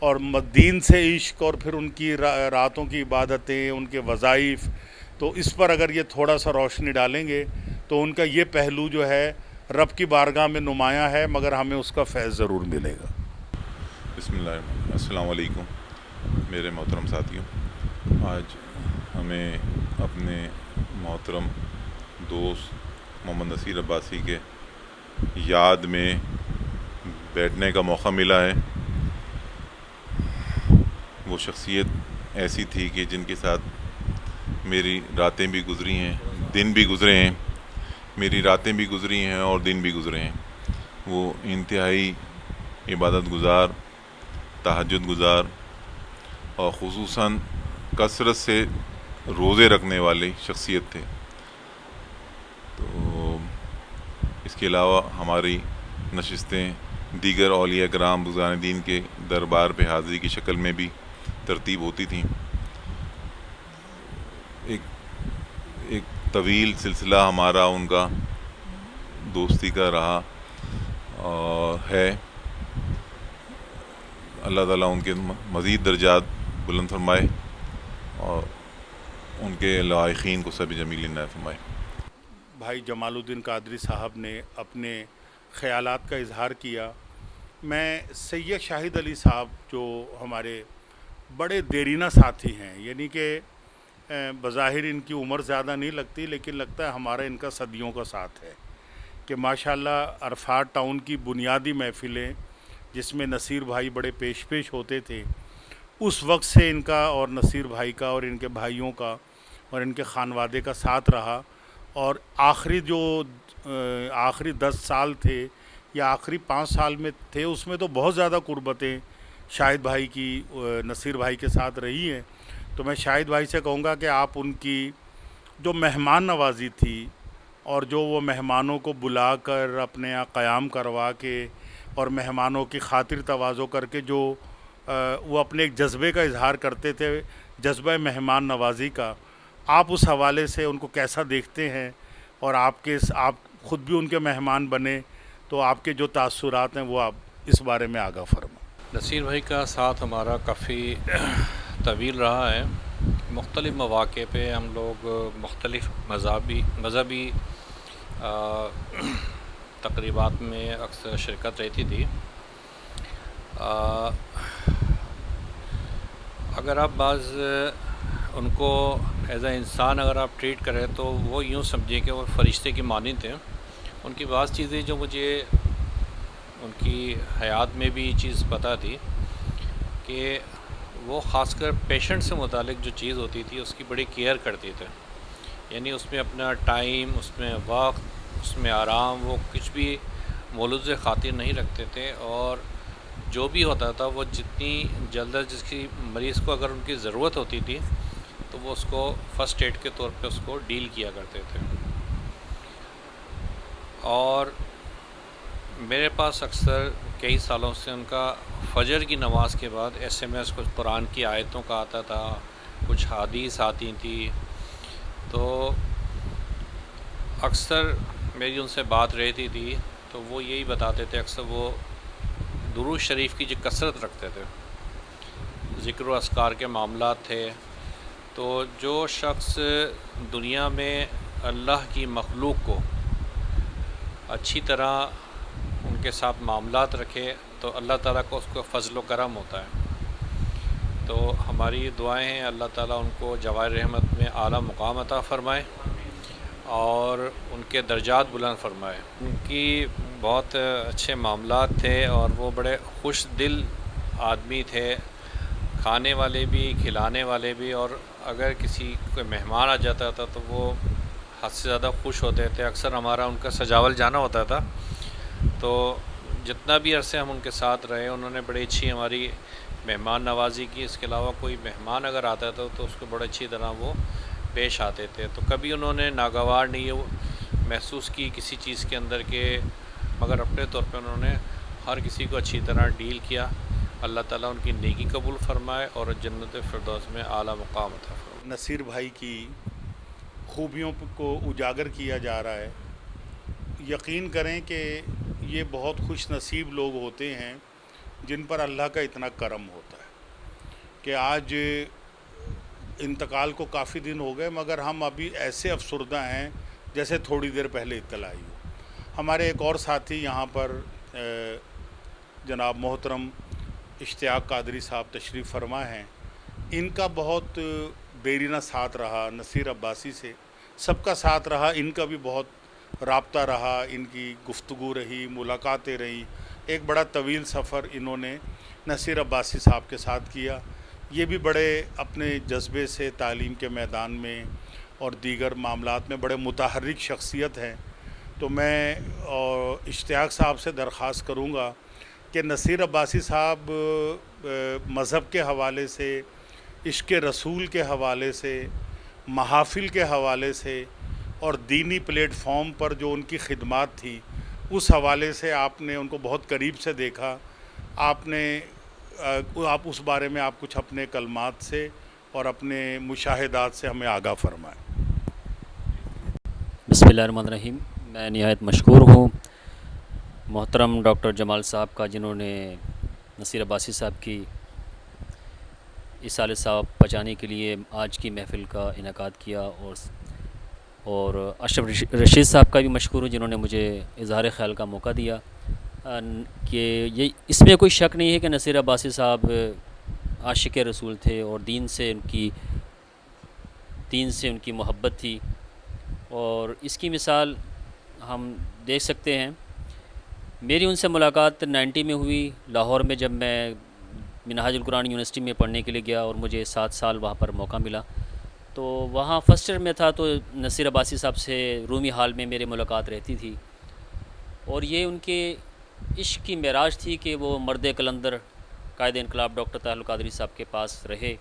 اور دین سے عشق، اور پھر ان کی راتوں کی عبادتیں، ان کے وظائف، تو اس پر اگر یہ تھوڑا سا روشنی ڈالیں گے تو ان کا یہ پہلو جو ہے رب کی بارگاہ میں نمایاں ہے، مگر ہمیں اس کا فیض ضرور ملے گا۔ بسم اللہ، السلام علیکم میرے محترم ساتھیوں۔ آج ہمیں اپنے محترم دوست محمد نصیر عباسی کے یاد میں بیٹھنے کا موقع ملا ہے۔ وہ شخصیت ایسی تھی کہ جن کے ساتھ میری راتیں بھی گزری ہیں، دن بھی گزرے ہیں، میری راتیں بھی گزری ہیں اور دن بھی گزرے ہیں۔ وہ انتہائی عبادت گزار، تہجد گزار اور خصوصاً کثرت سے روزے رکھنے والی شخصیت تھے۔ تو اس کے علاوہ ہماری نشستیں دیگر اولیاء کرام بزرگان دین کے دربار پہ حاضری کی شکل میں بھی ترتیب ہوتی تھیں۔ ایک طویل سلسلہ ہمارا ان کا دوستی کا رہا ہے۔ اللہ تعالیٰ ان کے مزید درجات بلند فرمائے اور ان کے لائقین کو سب جمیل عنایت فرمائے۔ بھائی جمال الدین قادری صاحب نے اپنے خیالات کا اظہار کیا۔ میں سید شاہد علی صاحب جو ہمارے بڑے دیرینہ ساتھی ہیں، یعنی کہ بظاہر ان کی عمر زیادہ نہیں لگتی، لیکن لگتا ہے ہمارا ان کا صدیوں کا ساتھ ہے، کہ ماشاءاللہ عرفات ٹاؤن کی بنیادی محفلیں جس میں نصیر بھائی بڑے پیش ہوتے تھے، اس وقت سے ان کا اور نصیر بھائی کا اور ان کے بھائیوں کا اور ان کے خانوادے کا ساتھ رہا۔ اور آخری 10 سال تھے یا آخری 5 سال میں تھے، اس میں تو بہت زیادہ قربتیں شاہد بھائی کی نصیر بھائی کے ساتھ رہی ہیں۔ تو میں شاہد بھائی سے کہوں گا کہ آپ ان کی جو مہمان نوازی تھی اور جو وہ مہمانوں کو بلا کر اپنے یہاں قیام کروا کے اور مہمانوں کی خاطر تواضع کر کے جو وہ اپنے ایک جذبے کا اظہار کرتے تھے، جذبہ مہمان نوازی کا، آپ اس حوالے سے ان کو کیسا دیکھتے ہیں؟ اور آپ خود بھی ان کے مہمان بنے، تو آپ کے جو تاثرات ہیں وہ آپ اس بارے میں آگاہ فرمائیں۔ نصیر بھائی کا ساتھ ہمارا کافی طویل رہا ہے۔ مختلف مواقع پہ ہم لوگ مختلف مذہبی تقریبات میں اکثر شرکت رہتی تھی۔ اگر آپ بعض ان کو ایز اے انسان اگر آپ ٹریٹ کریں تو وہ یوں سمجھیں کہ وہ فرشتے کی مانند تھے۔ ان کی بعض چیزیں جو مجھے ان کی حیات میں بھی یہ چیز پتہ تھی کہ وہ خاص کر پیشنٹ سے متعلق جو چیز ہوتی تھی اس کی بڑی کیئر کرتے تھے، یعنی اس میں اپنا ٹائم، اس میں وقت، اس میں آرام، وہ کچھ بھی مولوز خاطر نہیں رکھتے تھے، اور جو بھی ہوتا تھا وہ جتنی جلد جس کی مریض کو اگر ان کی ضرورت ہوتی تھی تو وہ اس کو فرسٹ ایڈ کے طور پہ اس کو ڈیل کیا کرتے تھے۔ اور میرے پاس اکثر کئی سالوں سے ان کا فجر کی نماز کے بعد SMS کچھ قرآن کی آیتوں کا آتا تھا، کچھ حدیث آتی تھی، تو اکثر میری ان سے بات رہتی تھی تو وہ یہی بتاتے تھے، اکثر وہ درود شریف کی جو کثرت رکھتے تھے، ذکر و اذکار کے معاملات تھے۔ تو جو شخص دنیا میں اللہ کی مخلوق کو اچھی طرح ان کے ساتھ معاملات رکھے تو اللہ تعالیٰ کو اس کو فضل و کرم ہوتا ہے۔ تو ہماری دعائیں ہیں اللہ تعالیٰ ان کو جوائر رحمت میں اعلیٰ مقام عطا فرمائے اور ان کے درجات بلند فرمائے۔ ان کی بہت اچھے معاملات تھے اور وہ بڑے خوش دل آدمی تھے، کھانے والے بھی، کھلانے والے بھی، اور اگر کسی کوئی مہمان آ جاتا تھا تو وہ حد سے زیادہ خوش ہوتے تھے۔ اکثر ہمارا ان کا سجاول جانا ہوتا تھا، تو جتنا بھی عرصے ہم ان کے ساتھ رہے انہوں نے بڑی اچھی ہماری مہمان نوازی کی۔ اس کے علاوہ کوئی مہمان اگر آتا تھا تو اس کو بڑے اچھی طرح وہ پیش آتے تھے، تو کبھی انہوں نے ناگوار نہیں یہ محسوس کی کسی چیز کے اندر کہ، مگر اپنے طور پہ انہوں نے ہر کسی کو اچھی طرح ڈیل کیا۔ اللہ تعالیٰ ان کی نیکی قبول فرمائے اور جنت فردوس میں اعلیٰ مقام عطا فرمائے۔ نصیر بھائی کی خوبیوں کو اجاگر کیا جا رہا ہے۔ یقین کریں کہ یہ بہت خوش نصیب لوگ ہوتے ہیں جن پر اللہ کا اتنا کرم ہوتا ہے۔ کہ آج انتقال کو کافی دن ہو گئے، مگر ہم ابھی ایسے افسردہ ہیں جیسے تھوڑی دیر پہلے اطلاع آئی ہو۔ ہمارے ایک اور ساتھی یہاں پر جناب محترم اشتیاق قادری صاحب تشریف فرما ہیں، ان کا بہت دیرینہ ساتھ رہا، نصیر عباسی سے سب کا ساتھ رہا، ان کا بھی بہت رابطہ رہا، ان کی گفتگو رہی، ملاقاتیں رہیں، ایک بڑا طویل سفر انہوں نے نصیر عباسی صاحب کے ساتھ کیا۔ یہ بھی بڑے اپنے جذبے سے تعلیم کے میدان میں اور دیگر معاملات میں بڑے متحرک شخصیت ہیں۔ تو میں اشتیاق صاحب سے درخواست کروں گا کہ نصیر عباسی صاحب مذہب کے حوالے سے، عشق رسول کے حوالے سے، محافل کے حوالے سے اور دینی پلیٹ فارم پر جو ان کی خدمات تھی اس حوالے سے آپ نے ان کو بہت قریب سے دیکھا، آپ اس بارے میں آپ کچھ اپنے کلمات سے اور اپنے مشاہدات سے ہمیں آگاہ فرمائیں۔ بسم اللہ الرحمن الرحیم۔ میں نہایت مشکور ہوں محترم ڈاکٹر جمال صاحب کا، جنہوں نے نصیر عباسی صاحب کی اصالِ ثواب پہنچانے کے لیے آج کی محفل کا انعقاد کیا، اور اشرف رشید صاحب کا بھی مشکور ہوں جنہوں نے مجھے اظہار خیال کا موقع دیا کہ اس میں کوئی شک نہیں ہے کہ نصیر عباسی صاحب عاشق رسول تھے اور دین سے ان کی محبت تھی، اور اس کی مثال ہم دیکھ سکتے ہیں۔ میری ان سے ملاقات 90 میں ہوئی لاہور میں، جب میں منہاج القرآن یونیورسٹی میں پڑھنے کے لیے گیا اور مجھے 7 سال وہاں پر موقع ملا۔ تو وہاں فرسٹ ایئر میں تھا تو نصیر عباسی صاحب سے رومی ہال میں میری ملاقات رہتی تھی، اور یہ ان کے عشق کی معراج تھی کہ وہ مرد قلندر قائد انقلاب ڈاکٹر طاہر القادری صاحب کے پاس رہے،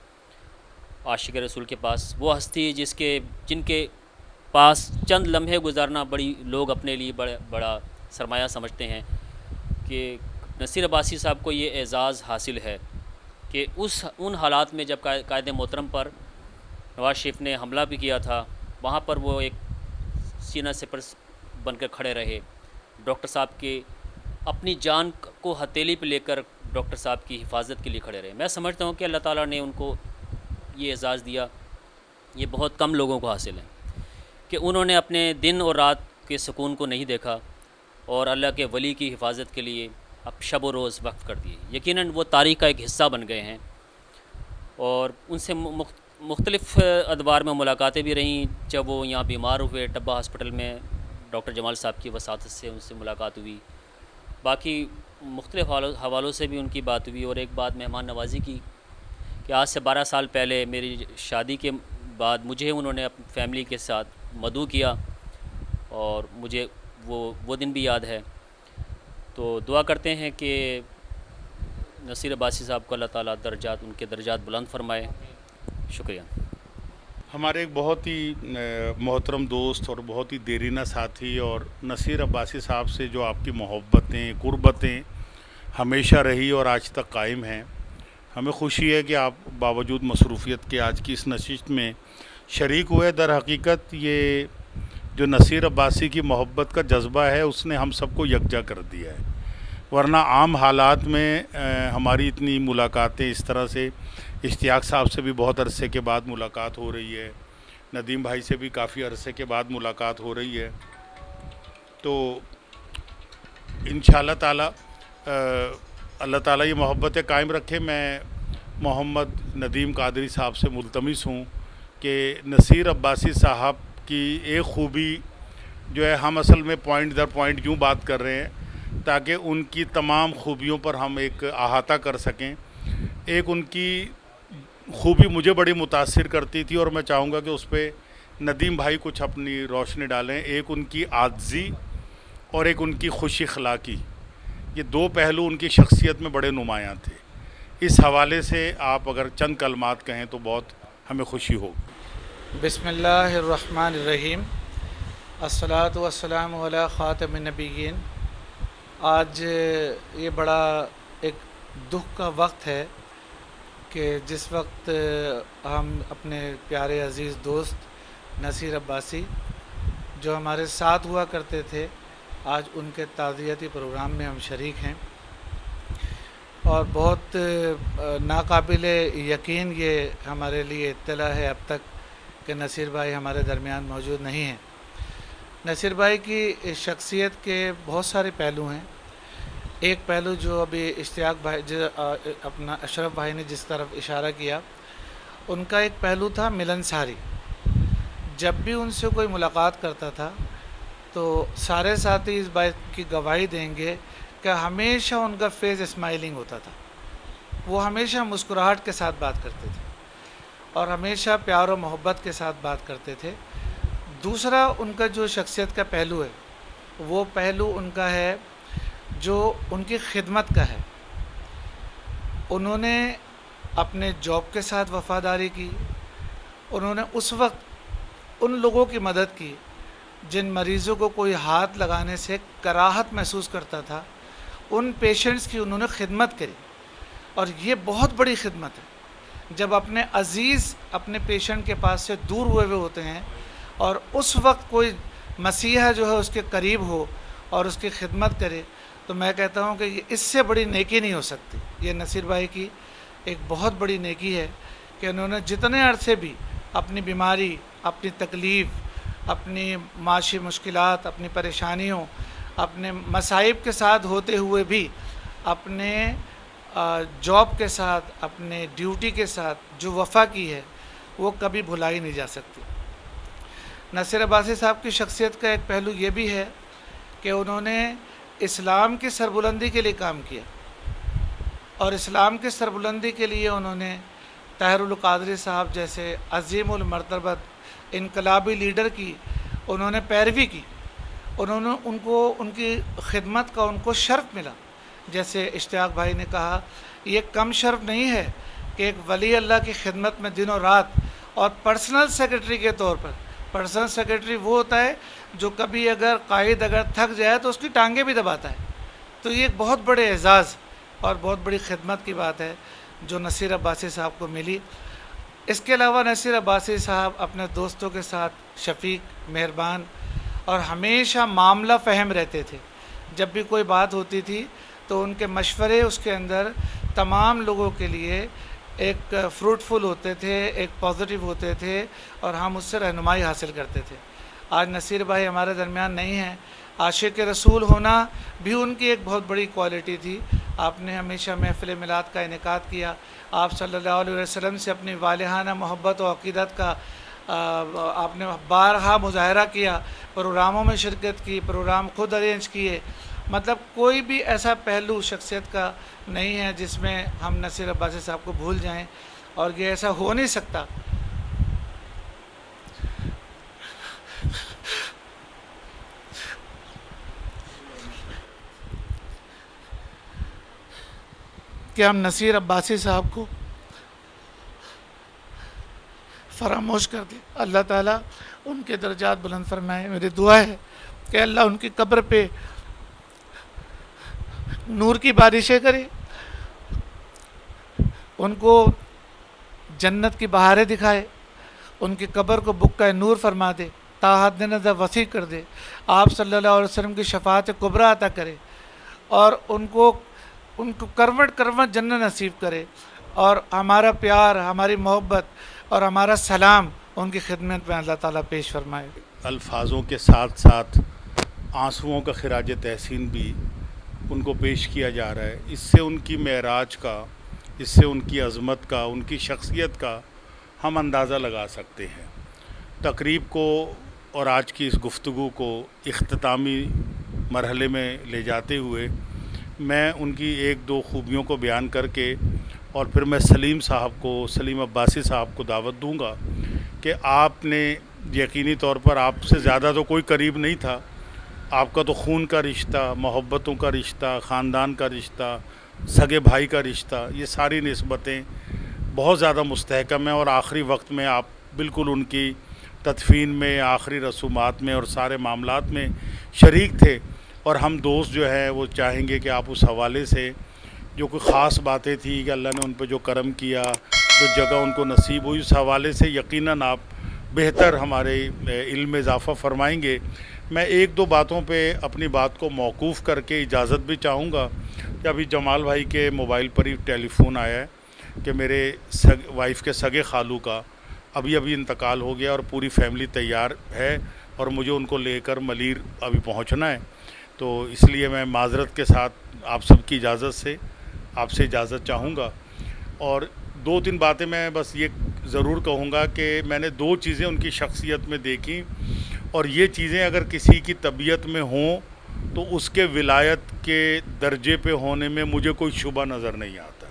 عاشق رسول کے پاس، وہ ہستی جن کے پاس چند لمحے گزارنا بڑی لوگ اپنے لیے بڑا سرمایہ سمجھتے ہیں، کہ نصیر عباسی صاحب کو یہ اعزاز حاصل ہے کہ ان حالات میں جب قائد محترم پر نواز شریف نے حملہ بھی کیا تھا، وہاں پر وہ ایک سینہ سپر بن کر کھڑے رہے، ڈاکٹر صاحب کے اپنی جان کو ہتھیلی پہ لے کر ڈاکٹر صاحب کی حفاظت کے لیے کھڑے رہے۔ میں سمجھتا ہوں کہ اللہ تعالیٰ نے ان کو یہ اعزاز دیا، یہ بہت کم لوگوں کو حاصل ہے، کہ انہوں نے اپنے دن اور رات کے سکون کو نہیں دیکھا اور اللہ کے ولی کی حفاظت کے لیے اب شب و روز وقف کر دیے۔ یقیناً وہ تاریخ کا ایک حصہ بن گئے ہیں، اور ان سے مختلف ادوار میں ملاقاتیں بھی رہیں۔ جب وہ یہاں بیمار ہوئے ٹبہ ہاسپٹل میں، ڈاکٹر جمال صاحب کی وساطت سے ان سے ملاقات ہوئی، باقی مختلف حوالوں سے بھی ان کی بات ہوئی۔ اور ایک بات مہمان نوازی کی کہ آج سے 12 سال پہلے میری شادی کے بعد مجھے انہوں نے اپنی فیملی کے ساتھ مدعو کیا، اور مجھے وہ دن بھی یاد ہے۔ تو دعا کرتے ہیں کہ نصیر عباسی صاحب کو اللہ تعالیٰ ان کے درجات بلند فرمائے۔ شکریہ۔ ہمارے ایک بہت ہی محترم دوست اور بہت ہی دیرینہ ساتھی اور نصیر عباسی صاحب سے جو آپ کی محبتیں، قربتیں ہمیشہ رہی اور آج تک قائم ہیں، ہمیں خوشی ہے کہ آپ باوجود مصروفیت کے آج کی اس نشست میں شریک ہوئے۔ در حقیقت یہ جو نصیر عباسی کی محبت کا جذبہ ہے، اس نے ہم سب کو یکجا کر دیا ہے، ورنہ عام حالات میں ہماری اتنی ملاقاتیں اس طرح سے، اشتیاق صاحب سے بھی بہت عرصے کے بعد ملاقات ہو رہی ہے، ندیم بھائی سے بھی کافی عرصے کے بعد ملاقات ہو رہی ہے، تو انشاءاللہ تعالی اللہ تعالیٰ یہ محبتیں قائم رکھے۔ میں محمد ندیم قادری صاحب سے ملتمس ہوں کہ نصیر عباسی صاحب کی ایک خوبی جو ہے، ہم اصل میں پوائنٹ در پوائنٹ یوں بات کر رہے ہیں تاکہ ان کی تمام خوبیوں پر ہم ایک احاطہ کر سکیں۔ ایک ان کی خوبی مجھے بڑی متاثر کرتی تھی، اور میں چاہوں گا کہ اس پہ ندیم بھائی کچھ اپنی روشنی ڈالیں۔ ایک ان کی عاجزی اور ایک ان کی خوش اخلاقی، یہ دو پہلو ان کی شخصیت میں بڑے نمایاں تھے۔ اس حوالے سے آپ اگر چند کلمات کہیں تو بہت ہمیں خوشی ہوگی۔ بسم اللہ الرحمن الرحیم، الصلاۃ والسلام علی خاتم النبیین۔ آج یہ بڑا ایک دکھ کا وقت ہے کہ جس وقت ہم اپنے پیارے عزیز دوست نصیر عباسی جو ہمارے ساتھ ہوا کرتے تھے، آج ان کے تعزیتی پروگرام میں ہم شریک ہیں، اور بہت ناقابل یقین یہ ہمارے لیے اطلاع ہے اب تک کہ نصیر بھائی ہمارے درمیان موجود نہیں ہیں۔ نصیر بھائی کی شخصیت کے بہت سارے پہلو ہیں۔ ایک پہلو جو ابھی اشتیاق بھائی اپنا اشرف بھائی نے جس طرف اشارہ کیا، ان کا ایک پہلو تھا ملنساری۔ جب بھی ان سے کوئی ملاقات کرتا تھا تو سارے ساتھی اس بات کی گواہی دیں گے کہ ہمیشہ ان کا فیس اسمائلنگ ہوتا تھا، وہ ہمیشہ مسکراہٹ کے ساتھ بات کرتے تھے اور ہمیشہ پیار و محبت کے ساتھ بات کرتے تھے۔ دوسرا ان کا جو شخصیت کا پہلو ہے، وہ پہلو ان کا ہے جو ان کی خدمت کا ہے۔ انہوں نے اپنے جاب کے ساتھ وفاداری کی، انہوں نے اس وقت ان لوگوں کی مدد کی جن مریضوں کو کوئی ہاتھ لگانے سے کراہت محسوس کرتا تھا، ان پیشنٹس کی انہوں نے خدمت کری، اور یہ بہت بڑی خدمت ہے جب اپنے عزیز اپنے پیشنٹ کے پاس سے دور ہوئے ہوتے ہیں اور اس وقت کوئی مسیحا جو ہے اس کے قریب ہو اور اس کی خدمت کرے، تو میں کہتا ہوں کہ یہ اس سے بڑی نیکی نہیں ہو سکتی۔ یہ نصیر بھائی کی ایک بہت بڑی نیکی ہے کہ انہوں نے جتنے عرصے بھی اپنی بیماری، اپنی تکلیف، اپنی معاشی مشکلات، اپنی پریشانیوں، اپنے مصائب کے ساتھ ہوتے ہوئے بھی اپنے جاب کے ساتھ، اپنے ڈیوٹی کے ساتھ جو وفا کی ہے وہ کبھی بھلائی نہیں جا سکتی۔ نصیر عباسی صاحب کی شخصیت کا ایک پہلو یہ بھی ہے کہ انہوں نے اسلام کی سربلندی کے لیے کام کیا، اور اسلام کی سربلندی کے لیے انہوں نے طاہر القادری صاحب جیسے عظیم المرتبت انقلابی لیڈر کی انہوں نے پیروی کی، انہوں نے ان کی خدمت کا ان کو شرف ملا۔ جیسے اشتیاق بھائی نے کہا، یہ کم شرف نہیں ہے کہ ایک ولی اللہ کی خدمت میں دن و رات، اور پرسنل سیکرٹری کے طور پر۔ پرسنل سیکرٹری وہ ہوتا ہے جو کبھی اگر قائد تھک جائے تو اس کی ٹانگیں بھی دباتا ہے۔ تو یہ ایک بہت بڑے اعزاز اور بہت بڑی خدمت کی بات ہے جو نصیر عباسی صاحب کو ملی۔ اس کے علاوہ نصیر عباسی صاحب اپنے دوستوں کے ساتھ شفیق، مہربان اور ہمیشہ معاملہ فہم رہتے تھے۔ جب بھی کوئی بات ہوتی تھی تو ان کے مشورے اس کے اندر تمام لوگوں کے لیے ایک فروٹفل ہوتے تھے، ایک پازیٹیو ہوتے تھے، اور ہم اس سے رہنمائی حاصل کرتے تھے۔ آج نصیر بھائی ہمارے درمیان نہیں ہیں۔ عاشق رسول ہونا بھی ان کی ایک بہت بڑی کوالٹی تھی۔ آپ نے ہمیشہ محفل میلاد کا انعقاد کیا، آپ صلی اللہ علیہ وسلم سے اپنی والہانہ محبت و عقیدت کا آپ نے بارہا مظاہرہ کیا، پروگراموں میں شرکت کی، پروگرام خود ارینج کیے۔ مطلب کوئی بھی ایسا پہلو شخصیت کا نہیں ہے جس میں ہم نصیر عباسی صاحب کو بھول جائیں، اور یہ ایسا ہو نہیں سکتا۔ کہ ہم نصیر عباسی صاحب کو فراموش کر دیں۔ اللہ تعالیٰ ان کے درجات بلند فرمائے۔ میری دعا ہے کہ اللہ ان کی قبر پہ نور کی بارشیں کرے، ان کو جنت کی بہاریں دکھائے، ان کی قبر کو بکہ نور فرما دے، تا حد نظر وسیع کر دے، آپ صلی اللہ علیہ وسلم کی شفاعت کبریٰ عطا کرے، اور ان کو کروٹ کروٹ جنت نصیب کرے، اور ہمارا پیار، ہماری محبت اور ہمارا سلام ان کی خدمت میں اللہ تعالیٰ پیش فرمائے۔ الفاظوں کے ساتھ ساتھ آنسوؤں کا خراج تحسین بھی ان کو پیش کیا جا رہا ہے۔ اس سے ان کی معراج کا، اس سے ان کی عظمت کا، ان کی شخصیت کا ہم اندازہ لگا سکتے ہیں۔ تقریب کو اور آج کی اس گفتگو کو اختتامی مرحلے میں لے جاتے ہوئے میں ان کی ایک دو خوبیوں کو بیان کر کے، اور پھر میں سلیم عباسی صاحب کو دعوت دوں گا کہ آپ نے یقینی طور پر آپ سے زیادہ تو کوئی قریب نہیں تھا، آپ کا تو خون کا رشتہ، محبتوں کا رشتہ، خاندان کا رشتہ، سگے بھائی کا رشتہ، یہ ساری نسبتیں بہت زیادہ مستحکم ہیں، اور آخری وقت میں آپ بالکل ان کی تدفین میں، آخری رسومات میں اور سارے معاملات میں شریک تھے، اور ہم دوست جو ہیں وہ چاہیں گے کہ آپ اس حوالے سے جو کوئی خاص باتیں تھیں کہ اللہ نے ان پہ جو کرم کیا، جو جگہ ان کو نصیب ہوئی، اس حوالے سے یقیناً آپ بہتر ہمارے علم میں اضافہ فرمائیں گے۔ میں ایک دو باتوں پہ اپنی بات کو موقوف کر کے اجازت بھی چاہوں گا کہ ابھی جمال بھائی کے موبائل پر ہی ٹیلی فون آیا ہے کہ میرے وائف کے سگے خالو کا ابھی انتقال ہو گیا اور پوری فیملی تیار ہے اور مجھے ان کو لے کر ملیر ابھی پہنچنا ہے. تو اس لیے میں معذرت کے ساتھ آپ سب کی اجازت سے آپ سے اجازت چاہوں گا. اور دو تین باتیں میں بس یہ ضرور کہوں گا کہ میں نے دو چیزیں ان کی شخصیت میں دیکھی اور یہ چیزیں اگر کسی کی طبیعت میں ہوں تو اس کے ولایت کے درجے پہ ہونے میں مجھے کوئی شبہ نظر نہیں آتا.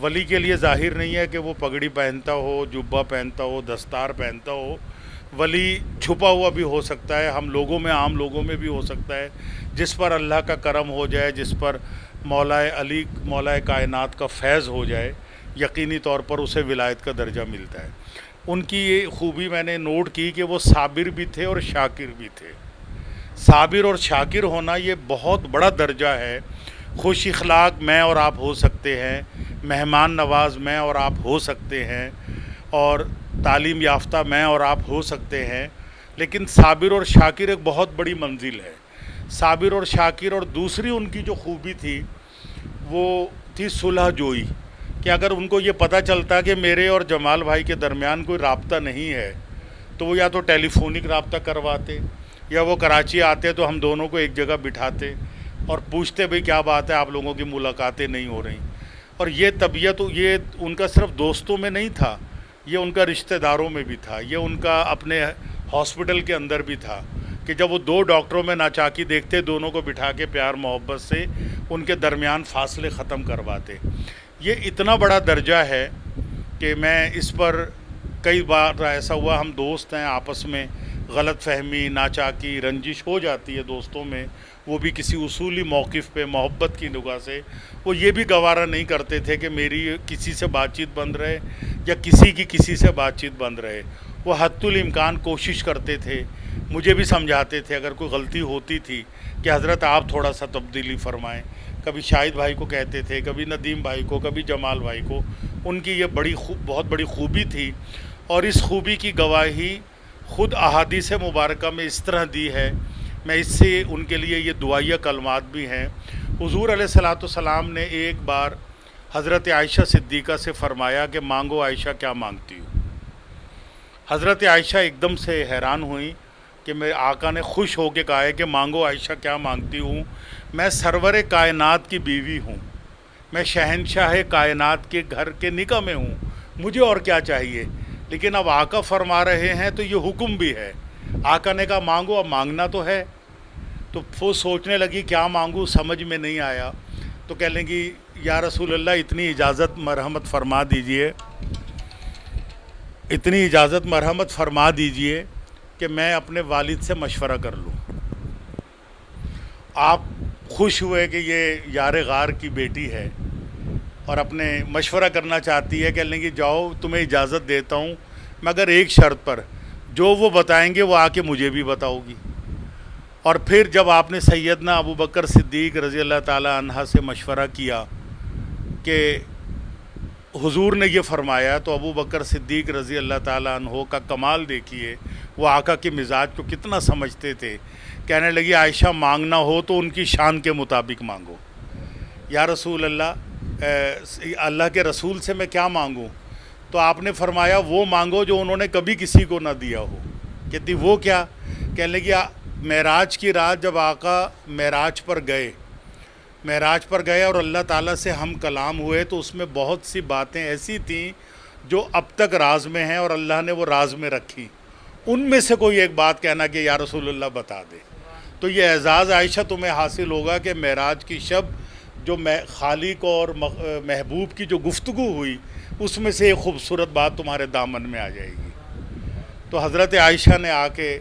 ولی کے لیے ظاہر نہیں ہے کہ وہ پگڑی پہنتا ہو, جبہ پہنتا ہو, دستار پہنتا ہو. ولی چھپا ہوا بھی ہو سکتا ہے, ہم لوگوں میں, عام لوگوں میں بھی ہو سکتا ہے, جس پر اللہ کا کرم ہو جائے, جس پر مولا علی مولا کائنات کا فیض ہو جائے, یقینی طور پر اسے ولایت کا درجہ ملتا ہے. ان کی یہ خوبی میں نے نوٹ کی کہ وہ صابر بھی تھے اور شاکر بھی تھے. صابر اور شاکر ہونا یہ بہت بڑا درجہ ہے. خوش اخلاق میں اور آپ ہو سکتے ہیں, مہمان نواز میں اور آپ ہو سکتے ہیں, اور تعلیم یافتہ میں اور آپ ہو سکتے ہیں, لیکن صابر اور شاکر ایک بہت بڑی منزل ہے. صابر اور شاکر. اور دوسری ان کی جو خوبی تھی وہ تھی صلح جوئی, کہ اگر ان کو یہ پتہ چلتا کہ میرے اور جمال بھائی کے درمیان کوئی رابطہ نہیں ہے تو وہ یا تو ٹیلی فونک رابطہ کرواتے یا وہ کراچی آتے تو ہم دونوں کو ایک جگہ بٹھاتے اور پوچھتے بھئی کیا بات ہے, آپ لوگوں کی ملاقاتیں نہیں ہو رہی. اور یہ طبیعت یہ ان کا صرف دوستوں میں نہیں تھا, یہ ان کا رشتہ داروں میں بھی تھا, یہ ان کا اپنے ہاسپٹل کے اندر بھی تھا کہ جب وہ دو ڈاکٹروں میں ناچاکی دیکھتے دونوں کو بٹھا کے پیار محبت سے ان کے درمیان فاصلے ختم کرواتے. یہ اتنا بڑا درجہ ہے کہ میں اس پر کئی بار ایسا ہوا, ہم دوست ہیں آپس میں غلط فہمی, ناچاکی, رنجش ہو جاتی ہے دوستوں میں, وہ بھی کسی اصولی موقف پہ محبت کی نگاہ سے. وہ یہ بھی گوارا نہیں کرتے تھے کہ میری کسی سے بات چیت بند رہے یا کسی کی کسی سے بات چیت بند رہے. وہ حد الامکان کوشش کرتے تھے, مجھے بھی سمجھاتے تھے اگر کوئی غلطی ہوتی تھی کہ حضرت آپ تھوڑا سا تبدیلی فرمائیں. کبھی شاہد بھائی کو کہتے تھے, کبھی ندیم بھائی کو, کبھی جمال بھائی کو. ان کی یہ بہت بڑی خوبی تھی, اور اس خوبی کی گواہی خود احادیث مبارکہ میں اس طرح دی ہے. میں اس سے ان کے لیے یہ دعائیہ کلمات بھی ہیں. حضور علیہ الصلوۃ والسلام نے ایک بار حضرت عائشہ صدیقہ سے فرمایا کہ مانگو عائشہ کیا مانگتی ہو. حضرت عائشہ ایک دم سے حیران ہوئیں کہ میرے آقا نے خوش ہو کے کہا ہے کہ مانگو عائشہ کیا مانگتی ہوں, میں سرور کائنات کی بیوی ہوں, میں شہنشاہ کائنات کے گھر کے نکاح میں ہوں, مجھے اور کیا چاہیے. لیکن اب آقا فرما رہے ہیں تو یہ حکم بھی ہے. آقا نے کہا مانگو, اب مانگنا تو ہے. تو وہ سوچنے لگی کیا مانگوں, سمجھ میں نہیں آیا. تو کہہ لیں گی یا رسول اللہ اتنی اجازت مرحمت فرما دیجئے, اتنی اجازت مرحمت فرما دیجئے کہ میں اپنے والد سے مشورہ کر لوں. آپ خوش ہوئے کہ یہ یار غار کی بیٹی ہے اور اپنے مشورہ کرنا چاہتی ہے. کہہ لیں گی جاؤ تمہیں اجازت دیتا ہوں, مگر ایک شرط پر, جو وہ بتائیں گے وہ آ کے مجھے بھی بتاؤ گی. اور پھر جب آپ نے سیدنا ابو بکر صدیق رضی اللہ تعالی عنہ سے مشورہ کیا کہ حضور نے یہ فرمایا, تو ابو بکر صدیق رضی اللہ تعالی عنہ کا کمال دیکھیے, وہ آقا کے مزاج کو کتنا سمجھتے تھے. کہنے لگی عائشہ مانگنا ہو تو ان کی شان کے مطابق مانگو. یا رسول اللہ, اللہ کے رسول سے میں کیا مانگوں؟ تو آپ نے فرمایا وہ مانگو جو انہوں نے کبھی کسی کو نہ دیا ہو. کہتی وہ کیا؟ کہنے لگی معراج کی رات جب آقا معراج پر گئے اور اللہ تعالیٰ سے ہم کلام ہوئے, تو اس میں بہت سی باتیں ایسی تھیں جو اب تک راز میں ہیں اور اللہ نے وہ راز میں رکھی. ان میں سے کوئی ایک بات کہنا کہ یا رسول اللہ بتا دے. تو یہ اعزاز عائشہ تمہیں حاصل ہوگا کہ معراج کی شب جو خالق اور محبوب کی جو گفتگو ہوئی, اس میں سے ایک خوبصورت بات تمہارے دامن میں آ جائے گی. تو حضرت عائشہ نے آ کے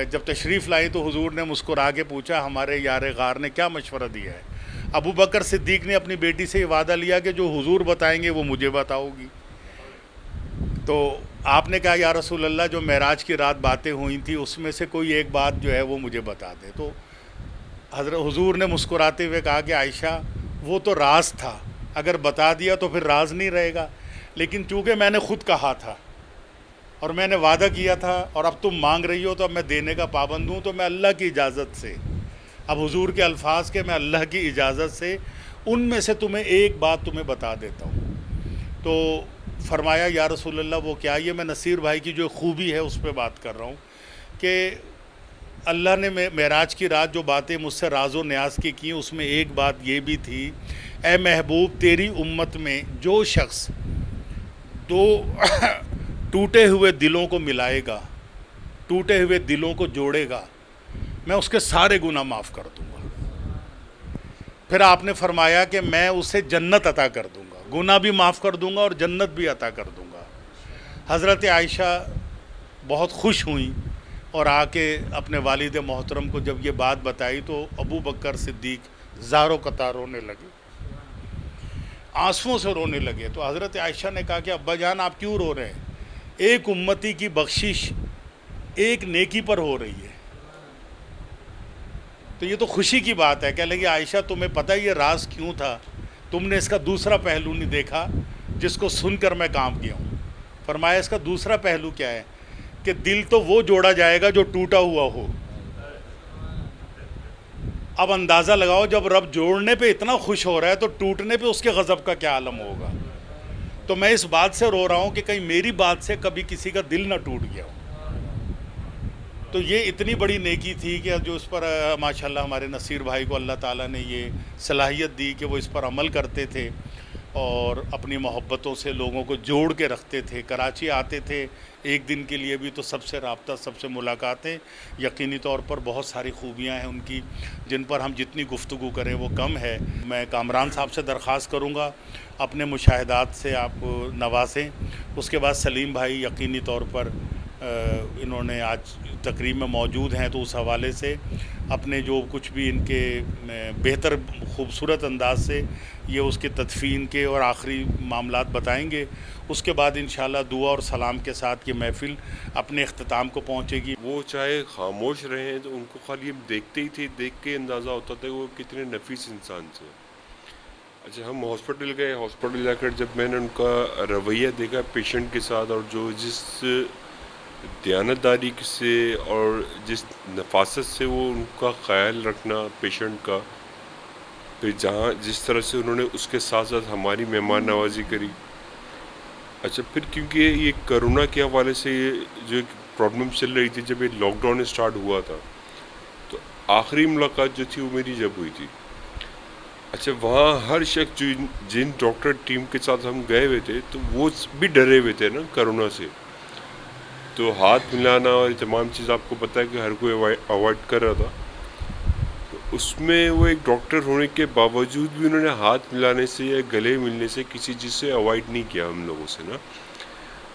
جب تشریف لائی تو حضور نے مسکرا کے پوچھا ہمارے یار غار نے کیا مشورہ دیا ہے. ابو بکر صدیق نے اپنی بیٹی سے یہ وعدہ لیا کہ جو حضور بتائیں گے وہ مجھے بتاؤ گی. تو آپ نے کہا یا رسول اللہ جو معراج کی رات باتیں ہوئی تھیں اس میں سے کوئی ایک بات جو ہے وہ مجھے بتا دے. تو حضور نے مسکراتے ہوئے کہا کہ عائشہ وہ تو راز تھا, اگر بتا دیا تو پھر راز نہیں رہے گا, لیکن چونکہ میں نے خود کہا تھا اور میں نے وعدہ کیا تھا اور اب تم مانگ رہی ہو تو اب میں دینے کا پابند ہوں. تو میں اللہ کی اجازت سے, اب حضور کے الفاظ کے, میں اللہ کی اجازت سے ان میں سے تمہیں ایک بات تمہیں بتا دیتا ہوں. تو فرمایا یا رسول اللہ وہ کیا؟ یہ میں نصیر بھائی کی جو خوبی ہے اس پہ بات کر رہا ہوں کہ اللہ نے معراج کی رات جو باتیں مجھ سے راز و نیاز کی کیں, اس میں ایک بات یہ بھی تھی, اے محبوب تیری امت میں جو شخص دو ٹوٹے ہوئے دلوں کو ملائے گا, ٹوٹے ہوئے دلوں کو جوڑے گا, میں اس کے سارے گناہ معاف کر دوں گا. پھر آپ نے فرمایا کہ میں اسے جنت عطا کر دوں گا, گناہ بھی معاف کر دوں گا اور جنت بھی عطا کر دوں گا. حضرت عائشہ بہت خوش ہوئیں اور آ کے اپنے والد محترم کو جب یہ بات بتائی تو ابو بکر صدیق زار و قطار رونے لگے, آنسوؤں سے رونے لگے. تو حضرت عائشہ نے کہا کہ ابا جان آپ کیوں رو رہے ہیں؟ ایک امتی کی بخشش ایک نیکی پر ہو رہی ہے. تو یہ تو خوشی کی بات ہے. کہنے لگی عائشہ تمہیں پتہ یہ راز کیوں تھا؟ تم نے اس کا دوسرا پہلو نہیں دیکھا جس کو سن کر میں کام کیا ہوں. فرمایا اس کا دوسرا پہلو کیا ہے کہ دل تو وہ جوڑا جائے گا جو ٹوٹا ہوا ہو. اب اندازہ لگاؤ جب رب جوڑنے پہ اتنا خوش ہو رہا ہے تو ٹوٹنے پہ اس کے غضب کا کیا عالم ہوگا. تو میں اس بات سے رو رہا ہوں کہ کہیں میری بات سے کبھی کسی کا دل نہ ٹوٹ گیا ہو. تو یہ اتنی بڑی نیکی تھی کہ جو اس پر ماشاءاللہ ہمارے نصیر بھائی کو اللہ تعالیٰ نے یہ صلاحیت دی کہ وہ اس پر عمل کرتے تھے اور اپنی محبتوں سے لوگوں کو جوڑ کے رکھتے تھے. کراچی آتے تھے ایک دن کے لیے بھی تو سب سے رابطہ, سب سے ملاقاتیں. یقینی طور پر بہت ساری خوبیاں ہیں ان کی جن پر ہم جتنی گفتگو کریں وہ کم ہے. میں کامران صاحب سے درخواست کروں گا اپنے مشاہدات سے آپ نوازیں. اس کے بعد سلیم بھائی یقینی طور پر انہوں نے آج تقریب میں موجود ہیں تو اس حوالے سے اپنے جو کچھ بھی ان کے بہتر خوبصورت انداز سے یہ اس کے تدفین کے اور آخری معاملات بتائیں گے. اس کے بعد انشاءاللہ دعا اور سلام کے ساتھ یہ محفل اپنے اختتام کو پہنچے گی. وہ چاہے خاموش رہے تو ان کو خالی دیکھتے ہی تھے, دیکھ کے اندازہ ہوتا تھا کہ وہ کتنے نفیس انسان تھے. اچھا ہم ہاسپٹل گئے, ہاسپٹل جا کر جب میں نے ان کا رویہ دیکھا پیشنٹ کے ساتھ اور جو جس دیانتداری سے اور جس نفاست سے وہ ان کا خیال رکھنا پیشنٹ کا, پھر جہاں جس طرح سے انہوں نے اس کے ساتھ ساتھ ہماری مہمان نوازی کری. اچھا پھر کیونکہ یہ کرونا کے حوالے سے جو ایک پرابلم چل رہی تھی, جب یہ لاک ڈاؤن اسٹارٹ ہوا تھا تو آخری ملاقات جو تھی وہ میری جب ہوئی تھی. اچھا وہاں ہر شخص جو جن ڈاکٹر ٹیم کے ساتھ ہم گئے ہوئے تھے تو وہ بھی ڈرے ہوئے تھے نا کرونا سے, تو ہاتھ ملانا اور یہ تمام چیز آپ کو پتہ ہے کہ ہر کوئی اوائڈ کر رہا تھا. تو اس میں وہ ایک ڈاکٹر ہونے کے باوجود بھی انہوں نے ہاتھ ملانے سے یا گلے ملنے سے کسی چیز سے اوائڈ نہیں کیا ہم لوگوں سے نا.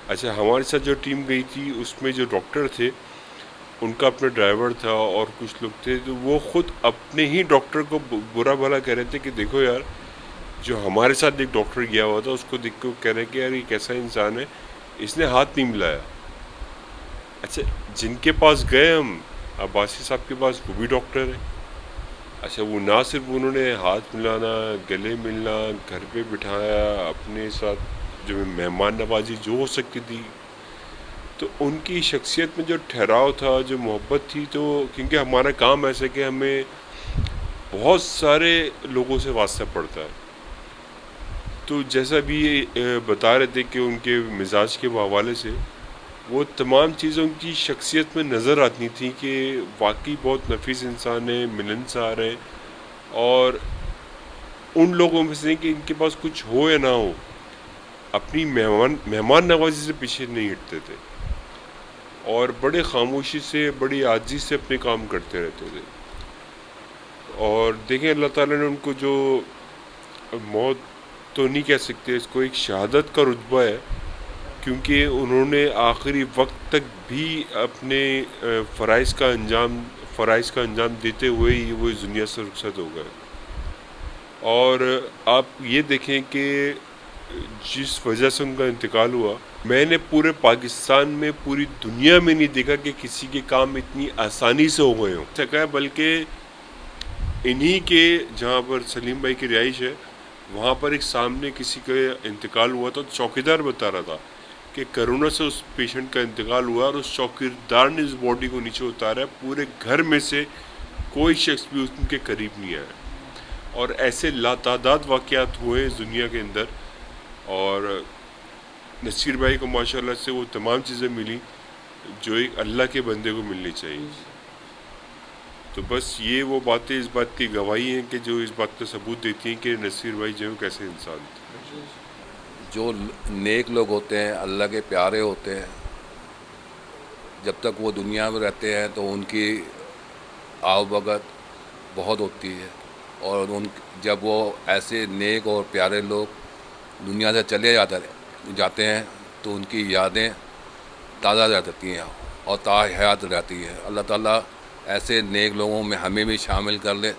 اچھا ہمارے ساتھ جو ٹیم گئی تھی اس میں جو ڈاکٹر تھے ان کا اپنا ڈرائیور تھا اور کچھ لوگ تھے, تو وہ خود اپنے ہی ڈاکٹر کو برا بھلا کہہ رہے تھے کہ دیکھو یار جو ہمارے ساتھ ایک ڈاکٹر گیا ہوا تھا اس کو دیکھ کے کہہ رہے کہ یار یہ کیسا انسان ہے, اس نے ہاتھ نہیں ملایا. اچھا جن کے پاس گئے ہم عباسی صاحب کے پاس, وہ بھی ڈاکٹر ہیں. اچھا وہ نہ صرف انہوں نے ہاتھ ملانا, گلے ملنا, گھر پہ بٹھایا, اپنے ساتھ جو مہمان نوازی جو ہو سکتی تھی, تو ان کی شخصیت میں جو ٹھہراؤ تھا, جو محبت تھی, تو کیونکہ ہمارا کام ایسا کہ ہمیں بہت سارے لوگوں سے واسطہ پڑتا ہے, تو جیسا بھی بتا رہے تھے کہ ان کے مزاج کے حوالے سے وہ تمام چیزیں ان کی شخصیت میں نظر آتی تھیں کہ واقعی بہت نفیس انسان ہیں, ملنسار ہیں, اور ان لوگوں میں سے کہ ان کے پاس کچھ ہو یا نہ ہو اپنی مہمان نوازی سے پیچھے نہیں ہٹتے تھے اور بڑے خاموشی سے, بڑی عاجزی سے اپنے کام کرتے رہتے تھے. اور دیکھیں اللہ تعالیٰ نے ان کو جو موت تو نہیں کہہ سکتے, اس کو ایک شہادت کا رتبہ ہے, کیونکہ انہوں نے آخری وقت تک بھی اپنے فرائض کا انجام دیتے ہوئے ہی وہ اس دنیا سے رخصت ہو گئے. اور آپ یہ دیکھیں کہ جس وجہ سے ان کا انتقال ہوا, میں نے پورے پاکستان میں, پوری دنیا میں نہیں دیکھا کہ کسی کے کام اتنی آسانی سے ہو گئے ہوں. بلکہ انہی کے جہاں پر سلیم بھائی کی رہائش ہے وہاں پر ایک سامنے کسی کا انتقال ہوا تھا, چوکیدار بتا رہا تھا کہ کرونا سے اس پیشنٹ کا انتقال ہوا اور اس چوکیدار نے اس باڈی کو نیچے اتارا ہے، پورے گھر میں سے کوئی شخص بھی ان کے قریب نہیں آیا، اور ایسے لاتعداد واقعات ہوئے اس دنیا کے اندر، اور نصیر بھائی کو ماشاءاللہ سے وہ تمام چیزیں ملی جو ایک اللہ کے بندے کو ملنی چاہیے. تو بس یہ وہ باتیں اس بات کی گواہی ہیں کہ جو اس بات کا ثبوت دیتی ہیں کہ نصیر بھائی جو ہے کیسے انسان تھے. جو نیک لوگ ہوتے ہیں، اللہ کے پیارے ہوتے ہیں، جب تک وہ دنیا میں رہتے ہیں تو ان کی آو بھگت بہت ہوتی ہے، اور جب وہ ایسے نیک اور پیارے لوگ دنیا سے چلے جاتے ہیں تو ان کی یادیں تازہ رہتی ہیں اور تا حیات رہتی ہے. اللہ تعالیٰ ایسے نیک لوگوں میں ہمیں بھی شامل کر لے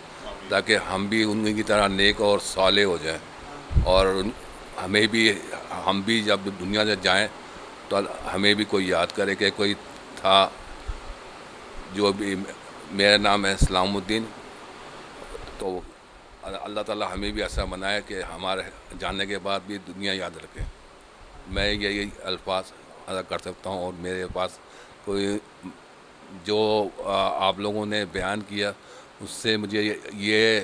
تاکہ ہم بھی ان کی طرح نیک اور صالح ہو جائیں، اور ہم بھی جب دنیا سے جائیں تو ہمیں بھی کوئی یاد کرے کہ کوئی تھا. جو بھی میرا نام ہے اسلام الدین، تو اللہ تعالیٰ ہمیں بھی ایسا بنائے کہ ہمارے جانے کے بعد بھی دنیا یاد رکھے. میں یہی الفاظ ادا کر سکتا ہوں، اور میرے پاس کوئی جو آپ لوگوں نے بیان کیا اس سے مجھے یہ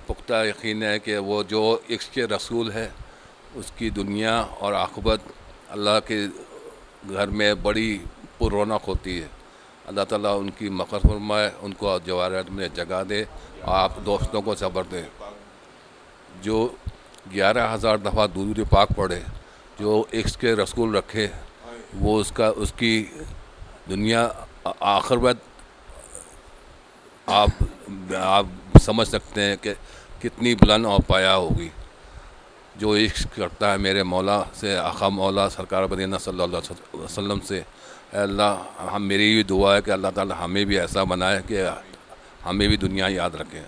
پختہ یقین ہے کہ وہ جو عشق رسول ہے اس کی دنیا اور عاقبت اللہ کے گھر میں بڑی پر رونق ہوتی ہے. اللہ تعالیٰ ان کی مغفرت فرمائے، ان کو جوارحت میں جگہ دے، اور آپ دوستوں کو صبر دیں. جو 11,000 دفعہ درود پاک پڑھے، جو عشق رسول رکھے، وہ اس کی دنیا آخرت آپ سمجھ سکتے ہیں کہ کتنی بلند اور پایا ہوگی. جو عشق کرتا ہے میرے مولا سے، آقا مولا سرکار مدینہ صلی اللہ علیہ وسلم سے، اے اللہ میری یہ دعا ہے کہ اللہ تعالی ہمیں بھی ایسا بنائے کہ ہمیں بھی دنیا یاد رکھے.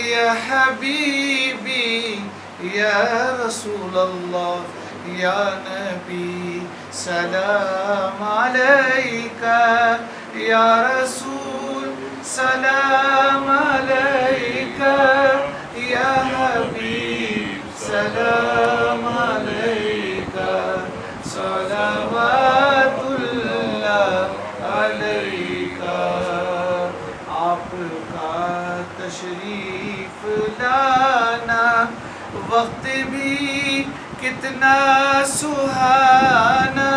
یا حبیبی یا رسول اللہ یا نبی سلام علیکہ یا رسول سلام علیکہ یا حبیب سلام علیکہ صلوات اللہ علیکہ. آپ کا تشریف لانا وقت بھی کتنا سہانا،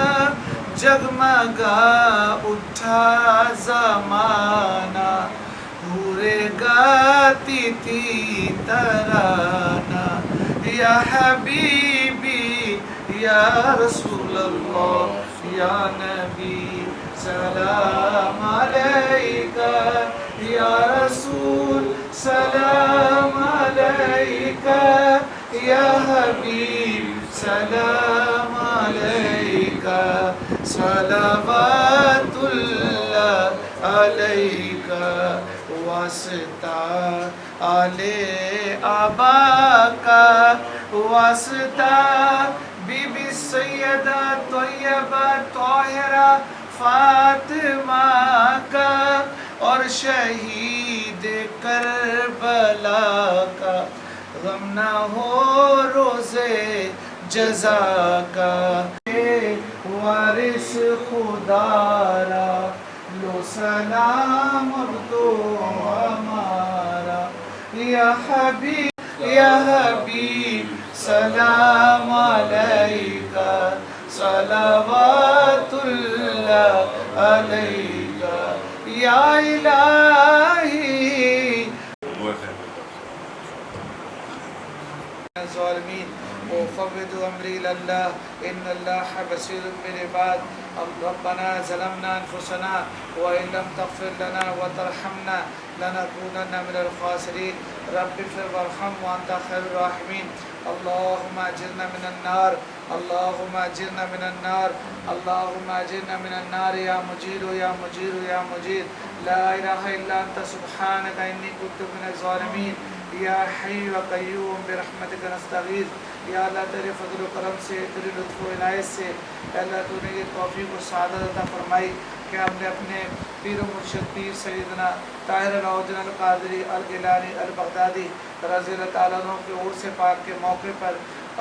جگمگا اٹھا زمانہ، حوریں گاتی تھی ترانہ. یا حبیبی یا رسول اللہ یا نبی سلام علیکہ یا رسول سلام علیکہ یا حبیب سلام علیکہ صلوات اللہ علیکہ. واسطہ آل آبا کا، واسطہ بی بی سیدہ طیبہ طاہرہ فاطمہ کا، اور شہید کربلا کا، غم نہ ہو روزے جزا کا. وارث خدا را لو سلام اب تو ہمارا. یا حبیب سلام علیکہ صلوات اللہ علیکہ. یا الہی ظالمین وأفوض أمري إلى الله إن الله بصير بالعباد. ربنا ظلمنا أنفسنا وإن لم تغفر لنا وترحمنا لنكونن من الخاسرين. رب اغفر وارحم وأنت خير الراحمين. اللهم أجرنا من النار، اللهم أجرنا من النار، اللهم أجرنا من النار يا مجير يا مجير يا مجير. لا إله إلا أنت سبحانك إني كنت من الظالمين. یا حی و قیوم برحمتک نستغیث. یا اللہ تیرے فضل و کرم سے، تیرے لطف و عنایت سے اے اللہ تو نے یہ توفیق و سعادت عطا فرمائی کہ ہم نے اپنے پیر و مرشد پیر سیدنا طاہر العوض القادری الگیلانی البغدادی رضی اللہ تعالیٰ عنہ کے عرس پاک کے موقع پر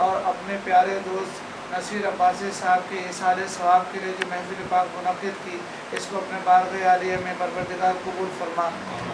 اور اپنے پیارے دوست نصیر عباسی صاحب کے احسان ثواب کے لیے جو محفل پاک منعقد کی، اس کو اپنے بارگاہ عالیہ میں پروردگار قبول فرما.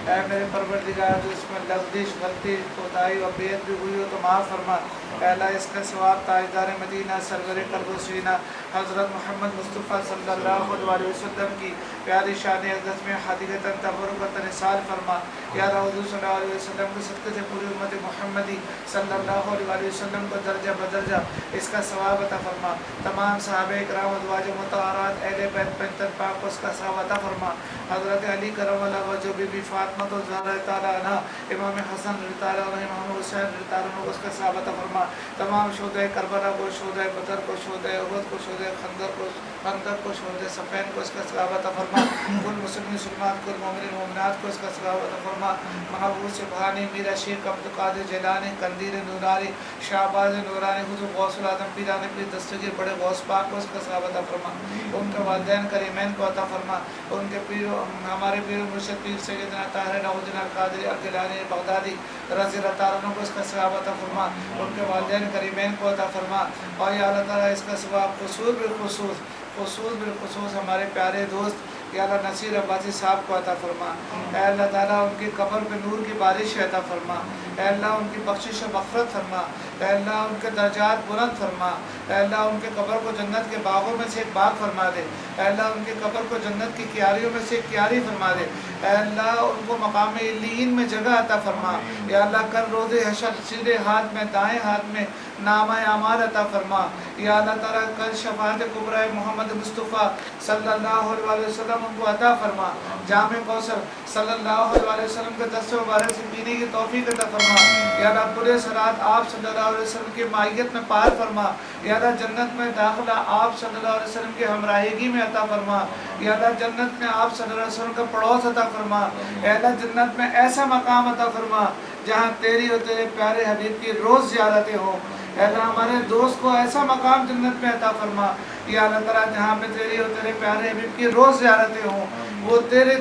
اے میرے پروردگار جو اس میں لغزش، غلطی، کوتاہی و بیعت بھی ہوئی ہو تو معاف فرما. اے اللہ اس کا ثواب تاجدار مدینہ سرور قلب و سینہ حضرت محمد مصطفیٰ صلی اللہ علیہ وسلم کی پیاری شان اقدس میں حدیقتاً تبرکتاً نثار فرما. یا حضور صلی اللہ علیہ وسلم کے صدقے سے پوری امت محمدی صلی اللہ علیہ وسلم کو درجہ بدرجہ اس کا ثواب عطا فرما. تمام صحابہ کرام ازواج مطہرات اہل بیت پنجتن پاک کو اس کا ثواب عطا فرما. حضرت علی کرم اللہ وجہ بی بی فاطمہ تو زہرا تعالیٰ عنہ، امام حسن رضی تعالیٰ عنہ، امام حسین رضی تعالیٰ عنہ کو اس کا ثواب عطا فرما. تمام شہدائے کربلا کو، شہدائے بدر کو، شہدائے احد کو، شہدائے خندق کو، شہدائے صفین کو اس کا ثواب عطا فرما. کل مسلم مسلمات، کل مومنین مومنات کو اس کا ثواب عطا فرما. محبوب سبحانی، میرا شیخ عبد القادر جیلانی، قندیل نورانی، شہباز نورانی، حضور غوث العظم پیران پیر دستگیر بڑے غوث پاک کو اس کا ثواب عطا فرما. ان کے والدین کریمین کو عطا فرما. ان کے پیر ہمارے پیر مرشد پیر سیدنا طاہر العوض القادری الگیلانی بغدادی رضی اللہ تعالیٰ عنہ کو اس کا ثواب عطا فرما. ان کے والدین کریمین کو عطا فرما. اور یا اللہ تعالیٰ اس کا ثواب خصوص بالخصوص ہمارے پیارے دوست یا اللہ نصیر عباسی صاحب کو عطا فرما. اے اللہ تعالیٰ ان کی قبر پہ نور کی بارش عطا فرما. اے اللہ ان کی بخشش و مغفرت فرما. اے اللہ ان کے درجات بلند فرما. اے اللہ ان کے قبر کو جنت کے باغوں میں سے ایک باغ فرما دے. اے اللہ ان کی قبر کو جنت کی کیاریوں میں سے ایک کیاری فرما دے. اے اللہ ان کو مقام علیین میں جگہ عطا فرما. یا اللہ کل روز حشر سیدھے ہاتھ میں، دائیں ہاتھ میں نامہ اعمال عطا فرما. یا اللہ تعالیٰ کل شفاعت کبریٰ محمد مصطفیٰ صلی اللہ علیہ وسلم ان کو عطا فرما. جام کوثر صلی اللہ علیہ وسلم کے دست مبارک سے پینے کی توفیق عطا فرما. یا اللہ پورے صراط آپ صلی اللہ علیہ وسلم کی مائیت میں پار فرما. یا اللہ جنت میں داخلہ آپ صلی اللہ علیہ وسلم کی ہمراہیگی میں عطا فرما. یا اللہ جنت میں آپ صلی اللہ علیہ وسلم کا پڑوس عطا فرما. اے اللہ جنت میں ایسا مقام عطا فرما جہاں تیری اور تیرے پیارے حبیب کی روز زیارتیں ہوں. اے اللہ ہمارے دوست کو ایسا مقام جنت میں عطا فرما. یا اللہ تعالیٰ جہاں پہ تیری اور تیرے پیارے حبیب کی روز زیارتیں ہوں، وہ تیرے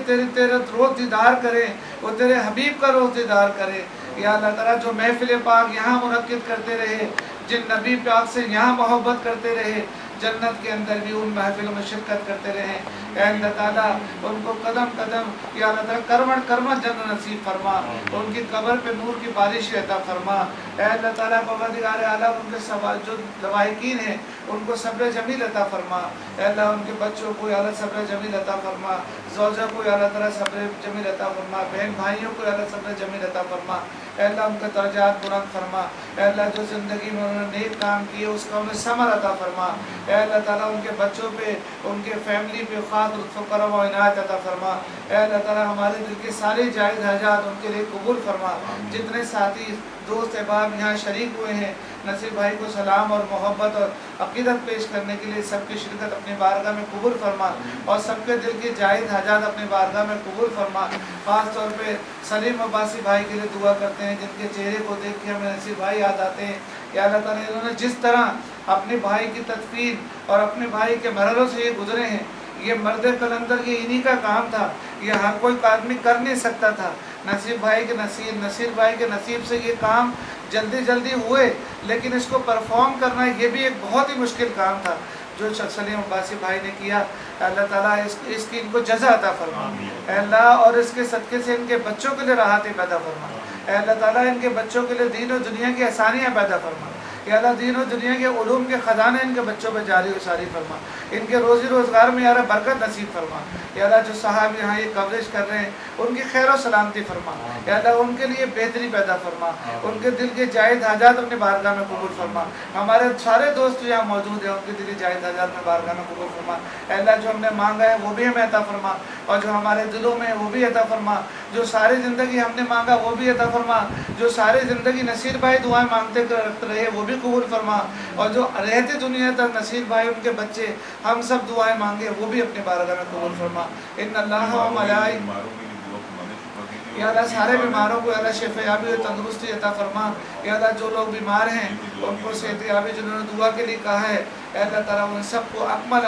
روز دیدار کریں، وہ تیرے حبیب کا روز دیدار کریں. یا اللہ تعالیٰ جو محفل پاک یہاں منعقد کرتے رہے، جن نبی پاک سے یہاں محبت کرتے رہے، جنت کے اندر بھی ان محفلوں میں شرکت کرتے رہیں. اے اللہ تعالیٰ ان کو قدم قدم یا اللہ تعالیٰ کرمن کرمن جنت نصیب فرما. ان کی قبر پہ نور کی بارش عطا فرما. اے اللہ تعالیٰ پروردگار عالم ان کے جو لواحقین ہیں ان کو صبر جمیل عطا فرما. اے اللہ ان کے بچوں کو یا اللہ صبر جمیل عطا فرما. زوجہ کو یا اللہ تعالیٰ صبر جمیل عطا فرما. بہن بھائیوں کو یا اللہ صبر جمیل عطا فرما. اے اللہ ان کے درجات بلند فرما. اے اللہ جو زندگی میں انہوں نے نیک کام کیے اس کا انہیں ثمر عطا فرما. اے اللہ تعالیٰ ان کے بچوں پہ، ان کے فیملی پہ خاص لطف و کرم و عنایت عطا فرما. اے اللہ تعالیٰ ہمارے دل کے سارے جائز حاجات ان کے لیے قبول فرما. جتنے ساتھی دوست احباب یہاں شریک ہوئے ہیں، نصیر بھائی کو سلام اور محبت اور عقیدت پیش کرنے کے لیے سب کی شرکت اپنی بارگاہ میں قبول فرما اور سب کے دل کی جائز حاجات اپنی بارگاہ میں قبول فرما. خاص طور پہ سلیم عباسی بھائی کے لیے دعا کرتے ہیں جن کے چہرے کو دیکھ کے ہمیں نصیر بھائی یاد آتے ہیں. یا اللہ تعالیٰ انہوں نے جس طرح اپنے بھائی کی تدفین اور اپنے بھائی کے مرحلوں سے یہ گزرے ہیں، یہ مرد قلندر یہ انہی کا کام تھا، یہ ہر کوئی آدمی کر نہیں سکتا تھا. نصیر بھائی کے نصیب سے یہ کام جلدی ہوئے، لیکن اس کو پرفارم کرنا یہ بھی ایک بہت ہی مشکل کام تھا جو سلیم عباسی بھائی نے کیا. اللہ تعالیٰ اس کی ان کو جزا عطا فرما. اے اللہ اور اس کے صدقے سے ان کے بچوں کے لیے راحتیں پیدا فرما. اے اللہ تعالیٰ ان کے بچوں کے لیے دین و دنیا کی آسانیاں پیدا فرما. یا اللہ دین و دنیا کے علوم کے خزانے ان کے بچوں پہ جاری و ساری فرما, ان کے روزی روزگار میں یا رب برکت نصیب فرما. یا اللہ جو صاحب یہاں یہ کوریج کر رہے ہیں ان کی خیر و سلامتی فرما. یا اللہ ان کے لیے بہتری پیدا فرما, ان کے دل کے جائز حاجات اپنے بارگاہ میں قبول فرما. ہمارے سارے دوست جو یہاں موجود ہیں ان کے دلی جائز حاجات میں بارگاہ میں قبول فرما. اے اللہ جو ہم نے مانگا ہے وہ بھی ہمیں عطا فرما, اور جو ہمارے دلوں میں ہے وہ بھی عطا فرما. جو ساری زندگی ہم نے مانگا وہ بھی عطا فرما. جو ساری زندگی نصیر بھائی دعائیں مانگتے رہے وہ بھی قبول فرما. اور جو رہتے دنیا تک نصیر بھائی ان کے بچے ہم سب دعائیں مانگے وہ بھی اپنے بارگاہ میں قبول فرما. ان اللہ و ملائکہ یا اللہ سارے بیماروں کو یا اللہ شفا یابی و تندرستی عطا فرما. یا اللہ جو لوگ بیمار ہیں ان کو صحت یابی جنہوں نے دعا کے لیے کہا ہے اے اللہ تعالیٰ ان سب کو اکمل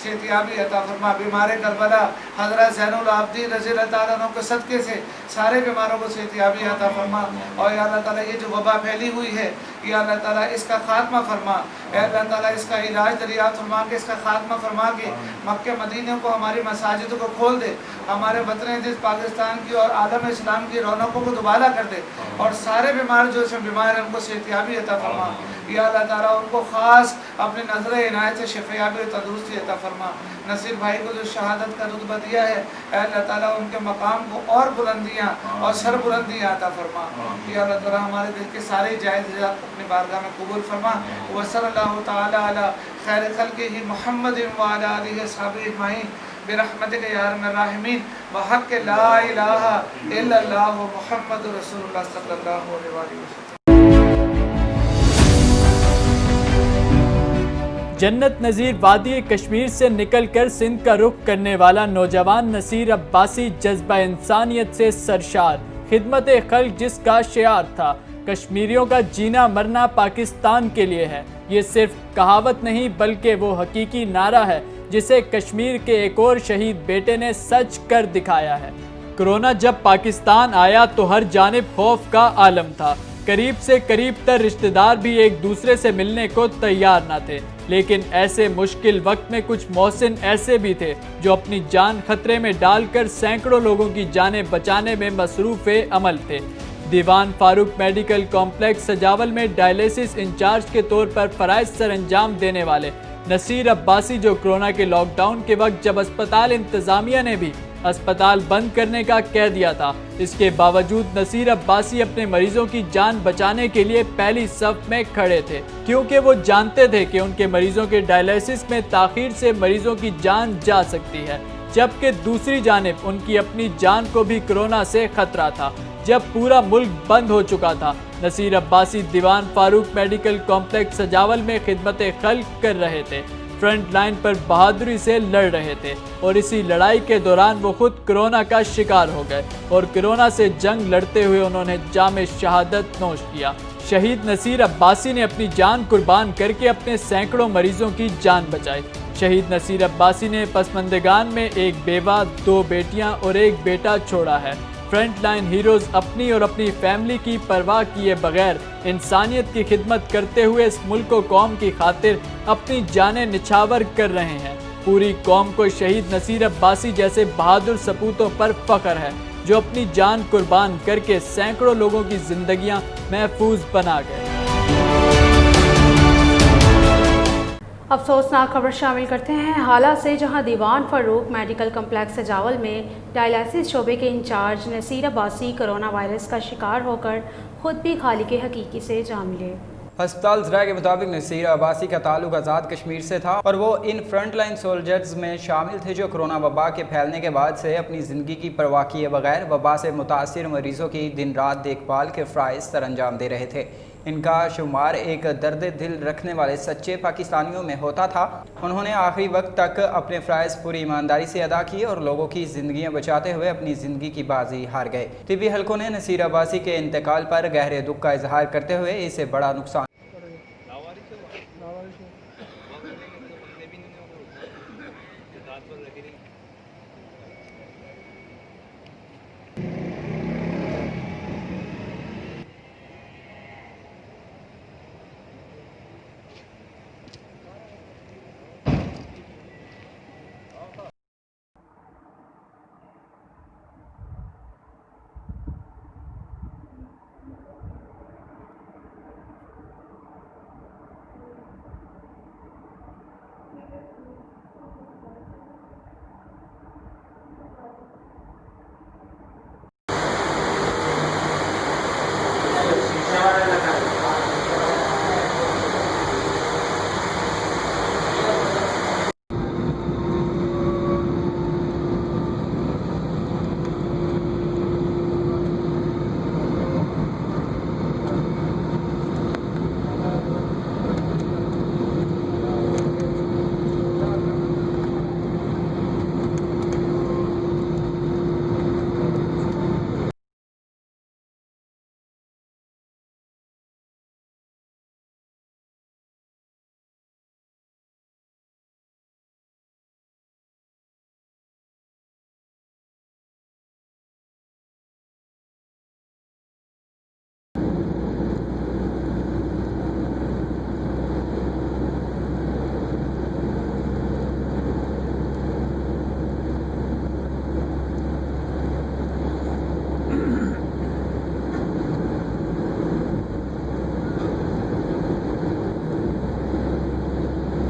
صحت یابی عطا فرما. بیمار کربلا حضرت زین العابدین رضی اللہ تعالیٰ عنہ کے صدقے سے سارے بیماروں کو صحت یابی عطا فرما. اور یا اللہ تعالیٰ یہ جو وبا پھیلی ہوئی ہے یا اللہ تعالیٰ اس کا خاتمہ فرما. اے اللہ تعالیٰ اس کا علاج دریافت فرما کے اس کا خاتمہ فرما کے مکہ مدینہ کو ہماری مساجدوں کو کھول دے. ہمارے وطن عزیز پاکستان کی اور عالم اسلام کی رونقوں کو دوبارہ کر دے. اور سارے بیمار جو اس میں بیمار ہیں ان کو صحت یابی عطا فرما. یا اللہ تعالیٰ ان کو خاص اپنے نظر عنایت سے شفا یابی و تندرستی عطا فرما. نصیر بھائی کو جو شہادت کا رتبہ دیا ہے اے اللہ تعالیٰ ان کے مقام کو اور بلندیاں اور سر بلندیاں عطا فرما. یا اللہ تعالیٰ ہمارے دل کے سارے جائز حاجات اپنی بارگاہ میں قبول فرما. وصلی اللہ تعالیٰ علی خیر خلقہ محمد وعلی آلہ وصحبہ اجمعین برحمتک یا ارحم الراحمین بحق لا الہ الا اللہ محمد رسول اللہ صلی اللہ علیہ وسلم. جنت نظیر وادی کشمیر سے نکل کر سندھ کا رخ کرنے والا نوجوان نصیر عباسی جذبہ انسانیت سے سرشار, خدمت خلق جس کا شعار تھا. کشمیریوں کا جینا مرنا پاکستان کے لیے ہے. یہ صرف کہاوت نہیں بلکہ وہ حقیقی نعرہ ہے جسے کشمیر کے ایک اور شہید بیٹے نے سچ کر دکھایا ہے. کرونا جب پاکستان آیا تو ہر جانب خوف کا عالم تھا. قریب سے قریب تر رشتہ دار بھی ایک دوسرے سے ملنے کو تیار نہ تھے. لیکن ایسے مشکل وقت میں کچھ محسن ایسے بھی تھے جو اپنی جان خطرے میں ڈال کر سینکڑوں لوگوں کی جانیں بچانے میں مصروف عمل تھے. دیوان فاروق میڈیکل کمپلیکس سجاول میں ڈائلیسس انچارج کے طور پر فرائض سر انجام دینے والے نصیر عباسی جو کرونا کے لاک ڈاؤن کے وقت جب اسپتال انتظامیہ نے بھی اسپتال بند کرنے کا کہہ دیا تھا, اس کے باوجود نصیر عباسی اپنے مریضوں کی جان بچانے کے لیے پہلی صف میں کھڑے تھے, کیونکہ وہ جانتے تھے کہ ان کے مریضوں کے ڈائلیسس میں تاخیر سے مریضوں کی جان جا سکتی ہے, جبکہ دوسری جانب ان کی اپنی جان کو بھی کرونا سے خطرہ تھا. جب پورا ملک بند ہو چکا تھا, نصیر عباسی دیوان فاروق میڈیکل کمپلیکس سجاول میں خدمت خلق کر رہے تھے. فرنٹ لائن پر بہادری سے لڑ رہے تھے اور اسی لڑائی کے دوران وہ خود کرونا کا شکار ہو گئے اور کرونا سے جنگ لڑتے ہوئے انہوں نے جام شہادت نوش کیا. شہید نصیر عباسی نے اپنی جان قربان کر کے اپنے سینکڑوں مریضوں کی جان بچائی. شہید نصیر عباسی نے پسماندگان میں ایک بیوہ, 2 بیٹیاں اور 1 بیٹا چھوڑا ہے. فرنٹ لائن ہیروز اپنی اور اپنی فیملی کی پرواہ کیے بغیر انسانیت کی خدمت کرتے ہوئے اس ملک و قوم کی خاطر اپنی جانیں نچھاور کر رہے ہیں. پوری قوم کو شہید نصیر عباسی جیسے بہادر سپوتوں پر فخر ہے جو اپنی جان قربان کر کے سینکڑوں لوگوں کی زندگیاں محفوظ بنا گئے. افسوسناک خبر شامل کرتے ہیں حالہ سے, جہاں دیوان فاروق میڈیکل کمپلیکس سجاول میں ڈائلیسس شعبے کے incharge Naseer Abbasi corona virus کا شکار ہو کر خود بھی خالق حقیقی سے جا ملے. ہسپتال ذرائع کے مطابق نصیر عباسی کا تعلق آزاد کشمیر سے تھا اور وہ ان فرنٹ لائن سولجرز میں شامل تھے جو کرونا وبا کے پھیلنے کے بعد سے اپنی زندگی کی پرواہ کیے بغیر وبا سے متاثر مریضوں کی دن رات دیکھ بھال کے فرائض سر انجام دے رہے تھے. ان کا شمار ایک درد دل رکھنے والے سچے پاکستانیوں میں ہوتا تھا. انہوں نے آخری وقت تک اپنے فرائض پوری ایمانداری سے ادا کیے اور لوگوں کی زندگیاں بچاتے ہوئے اپنی زندگی کی بازی ہار گئے. طبی حلقوں نے نصیر عباسی کے انتقال پر گہرے دکھ کا اظہار کرتے ہوئے اسے بڑا نقصان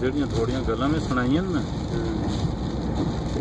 ਜਿਹੜੀਆਂ ਥੋੜੀਆਂ ਗੱਲਾਂ ਮੈਂ ਸੁਣਾਈਆਂ ਨਾ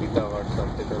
ਕੀਤਾ WhatsApp ਤੇ ਕਰ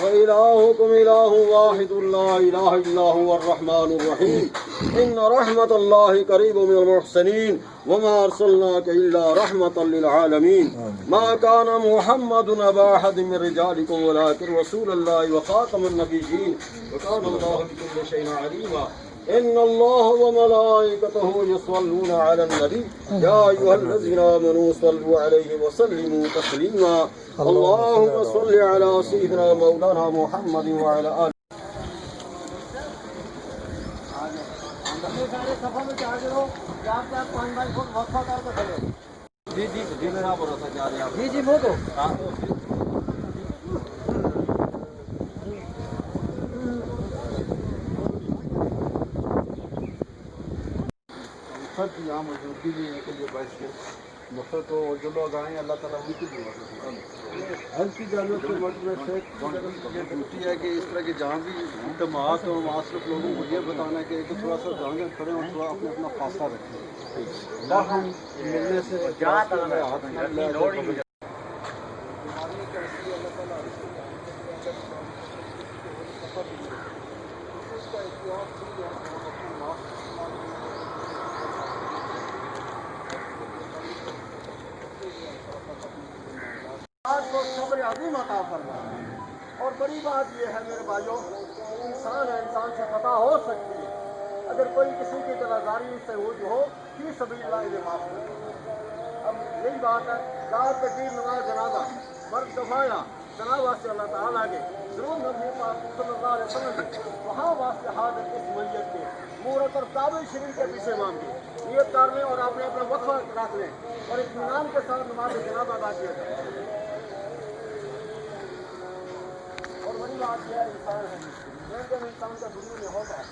وإلهكم إله واحد لا إله إلا هو الرحمن الرحيم إن رحمة الله قريب من المحسنين وما أرسلناك إلا رحمة للعالمين ما كان محمد أبا أحد من رجالكم ولكن رسول الله وخاتم النبيين وكان الله بكل شيء عليما إن الله وملائكته يصلون على النبي يا أيها الذين آمنوا صلوا عليه وسلموا تسليما اللهم صل على سيدنا مولانا محمد وعلى آله جی جی وہ تو نفرت کی یہاں موجودگی بھی ہے کہ یہ باعث ہے نفرت ہو، اور جو لوگ آئے ہیں اللہ تعالیٰ ان کی بھی مدد کرے۔ ہیلتھ کی جانب سے ملک میں صحت یہ ڈیوٹی ہے کہ اس طرح کے جہاں بھی اجتماعات ہوں وہاں صرف لوگوں کو یہ بتانا ہے کہ تھوڑا سا جانگیں کھڑے اور تھوڑا اپنا فاصلہ رکھیں، باہم ملنے سے ہاتھ نہ ملائے۔ آج کو صبر عظیم عطا فرمائے۔ اور بڑی بات یہ ہے میرے بھائیوں، انسان ہے، انسان سے خطا ہو سکتی ہے، اگر کوئی کسی کی جنازاری سے ہو فی سبیل اللہ انہیں معاف کر دے۔ اب یہی بات ہے، رات تقریر نماز جنازہ مرد دفایا جناب واسطے اللہ تعالیٰ کے ضرور نبی پاک صلی اللہ علیہ وسلم وہاں واسطے حاضر اس میت کے مورت اور کعبہ شریف کے پیچھے مانگے نیت کر لیں اور آپ نے اپنا وقفہ رکھ لیں اور اطمینان کے ساتھ نماز جنازہ ادا کیا جائے۔ اور بڑی بات یہ ہے، انسان ہے، لیکن انسان کا دنیا میں ہوگا،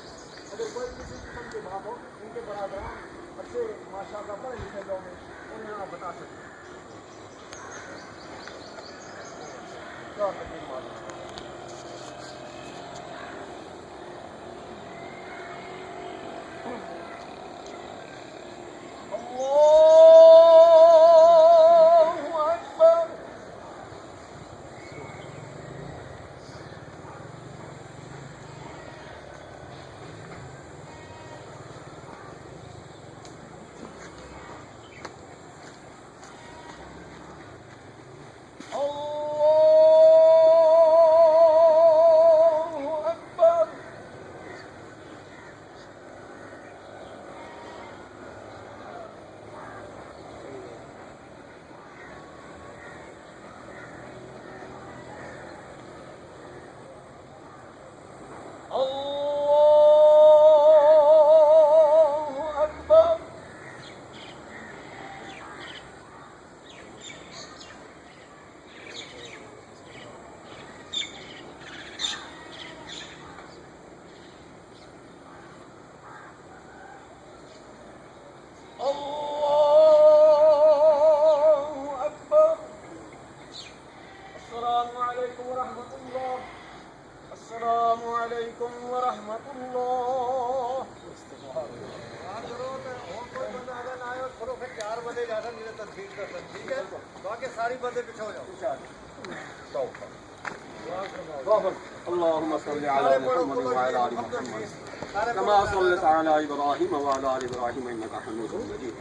اگر کوئی کسی قسم کی بات ہو ان کے برادران اچھے ماشاء اللہ پڑھے لکھے لوگ ہیں انہیں آپ بتا سکتے ہیں۔ کیا تقریر معلوم اللهم صل على محمد وعلى آل محمد كما صليت على إبراهيم وعلى آل إبراهيم إنك حميد مجيد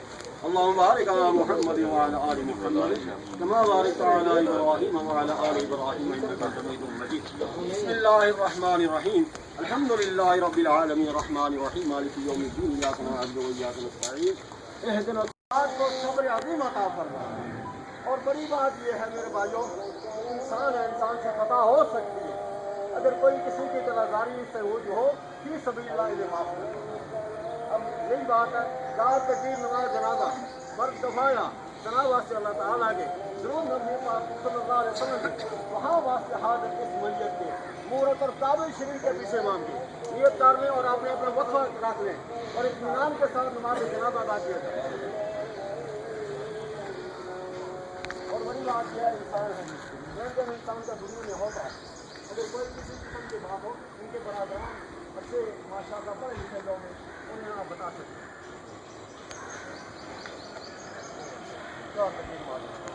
اللهم بارك على محمد وعلى آل محمد كما باركت على إبراهيم وعلى آل إبراهيم إنك حميد مجيد بسم الله الرحمن الرحيم الحمد لله رب العالمين الرحمن الرحيم مالك يوم الدين إياك نعبد وإياك نستعين اهدنا الصراط والصبر عظيم عطا فرمائے۔ اور بڑی بات یہ ہے میرے بھائیوں، انسان ہے، انسان سے خطا ہو سکتی ہے، اگر کوئی کسی کی جنازاری سے ہو فی سبیل اللہ انہیں معاف کر دے۔ اب یہی بات ہے، رات تقریر نماز جنازہ مرد دفایا جناب واسطے اللہ تعالیٰ کے ضرور نبی پاک صلی اللہ علیہ وسلم وہاں واسطے حاضر اس میت کے مورت اور کعبہ شریف کے پیچھے مانگے نیت کر لیں اور آپ نے اپنا وقفہ رکھ لیں اور اطمینان کے ساتھ نماز جنازہ ادا کیا جائے۔ اور بڑی بات یہ ہے، انسان ہے، لیکن انسان کا دنیا میں ہوگا، اگر کوئی کسی قسم کی بات ہو ان کے برادران اچھے ماشاء اللہ پڑھے لکھے لوگ ہیں انہیں آپ بتا سکتے ہیں۔ کیا تقریر معلوم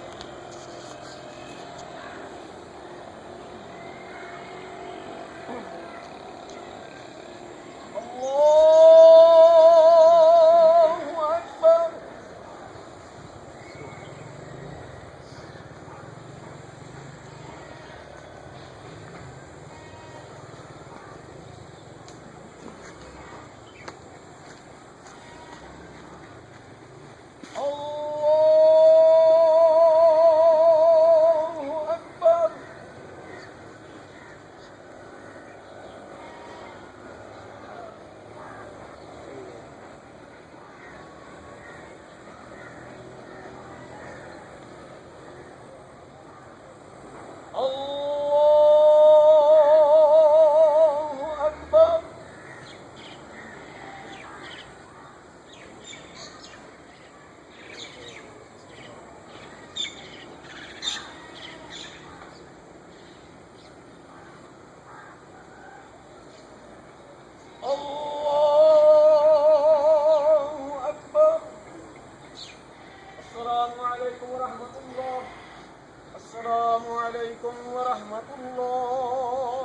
علیکم ورحمۃ اللہ.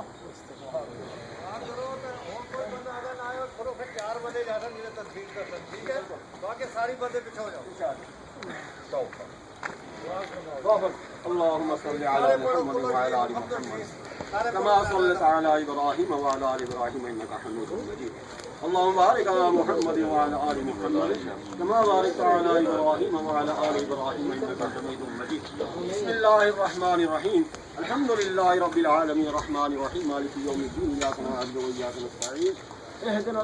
اللهم صل على محمد وعلى آل محمد كما صليت على إبراهيم وعلى آل إبراهيم إنك حميد مجيد. اللهم بارك على محمد وعلى آل محمد كما باركت على إبراهيم وعلى آل إبراهيم إنك حميد مجيد. بسم الله الرحمن الرحيم. الحمد لله رب العالمين الرحمن الرحيم مالك يوم الدين إياك نعبد وإياك نستعين اهدنا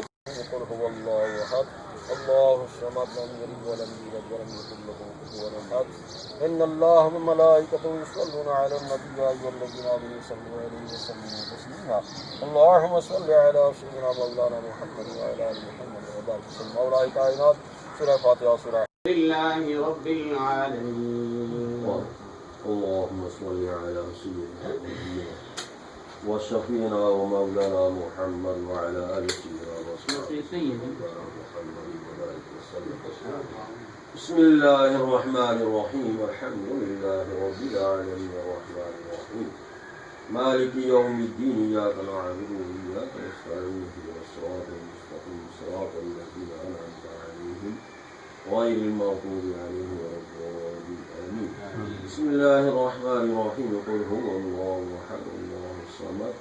قل هو الله أحد الله الصمد لم يلد ولم يولد ولم يكن له كفوا أحد. إن الله وملائكته يصلون على النبي يا أيها الذين آمنوا صلوا عليه وسلموا تسليما. اللهم صل على سيدنا مولانا محمد وعلى آل محمد وبارك وسلم. مولاي كائنات سورة فاتحة سورة لله رب العالمين. اللهم صل على سيدنا محمد وشفينا ومولانا محمد وعلى آل سيدنا رسول الله محمد وبارك وسلم. بسم الله الرحمن الرحيم. الحمد لله رب العالمين الرحمن الرحيم مالك يوم الدين إياك نعبد وإياك نستعين اهدنا الصراط المستقيم صراط الذين أنعمت عليهم غير المغضوب عليهم ولا الضالين آمين. بسم الله الرحمن الرحيم. قل هو الله أحد الله الصمد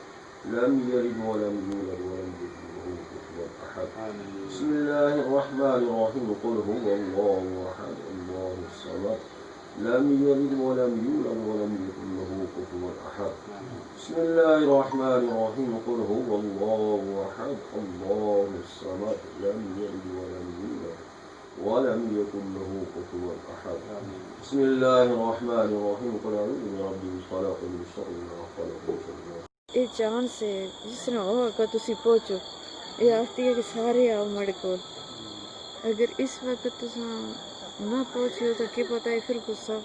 لم يلد ولم يولد ولم يكن له كفوا أحد. بسم الله الرحمن الرحيم. قل هو الله أحد الله الصمد لم يلد ولم يولد ولم يكن له كفوا أحد. بسم الله الرحمن الرحيم. قل هو الله أحد الله الصمد لم يلد ولم يولد ولم يكن له كفوا أحد. بسم الله الرحمن الرحيم. قل أعوذ برب الفلق من شر ما خلق من شر ما ਇਹ ਚਾਂਦ سے جس نے ہوگا تسی پہنچو یہ آتی ہے کہ سارے آؤ مڑ کو اگر اس وقت تساں نہ پہنچیو تو کی پتہ ہے پھر غصہ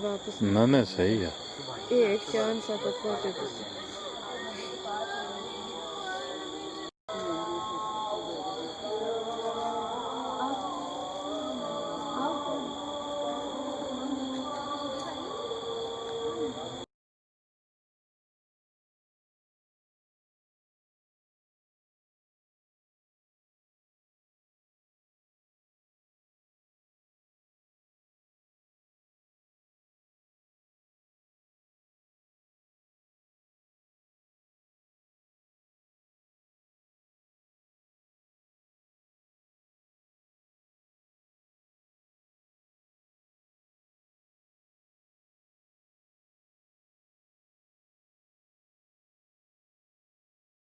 واپس نہ صحیح ہے یہ ایک چاند سا تو پہنچو تسی